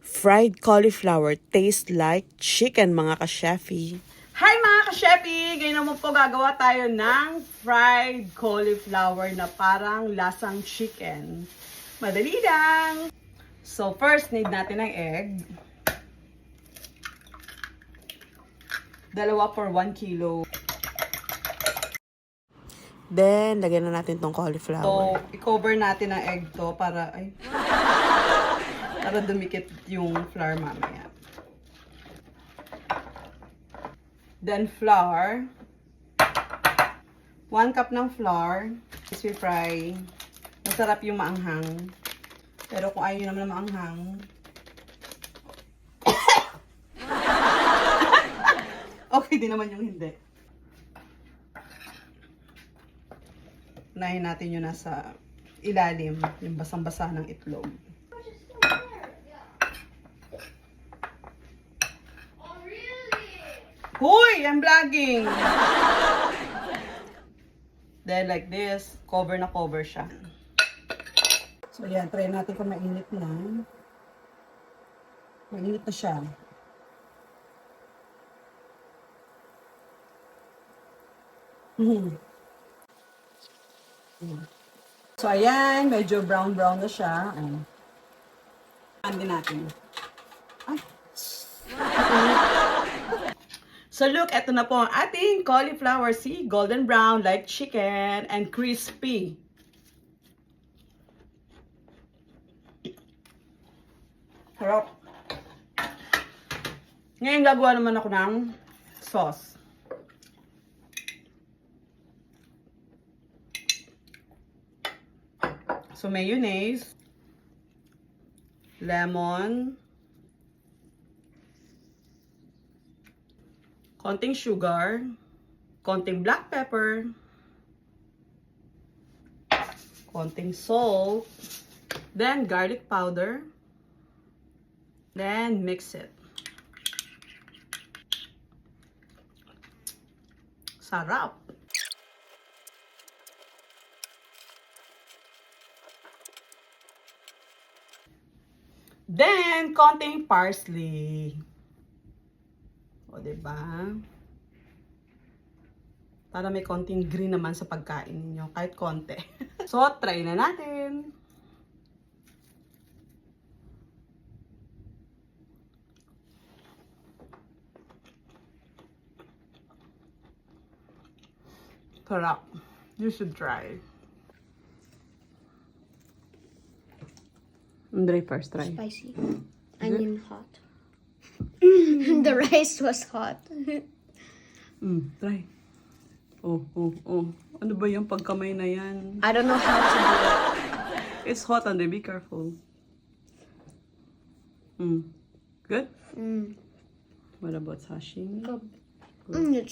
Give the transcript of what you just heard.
Fried cauliflower tastes like chicken, mga ka-chefy. Hi mga ka-chefy! Ngayon naman po gagawa tayo ng fried cauliflower na parang lasang chicken. Madali lang! So first, need natin ng egg. 2 for 1 kilo. Then, lagyan na natin tong cauliflower. So, i-cover natin ang egg to para, para dumikit yung flour mamaya. Then, flour. 1 cup ng flour. Crispy fry. Masarap yung maanghang. Pero kung ayaw nyo naman na maanghang, okay din naman yung hindi. Unahin natin yung nasa ilalim, yung basang-basa ng itlog. Hoy! I'm vlogging! Then like this, cover na cover siya. So yan, try natin kung mainit na. Mainit na siya. So ayan, medyo brown-brown na siya. Din natin. Ay. So look, eto na po ang ating cauliflower. See, golden brown like chicken and crispy. Harap. Ngayon gagawa naman ako ng sauce. So mayonnaise, lemon, konting sugar, konting black pepper, konting salt, then garlic powder, then mix it. Sarap! Then, konting parsley. O, diba? Para may konting green naman sa pagkain ninyo. Kahit konti. So, try na natin. Sarap. You should try. Andre, first try. Spicy. Onion hot. The rice was hot. Try. Oh. Ano ba yung pagkamay na yan? I don't know how to do it. It's hot, Andre. Be careful. Good? What about sashimi? It's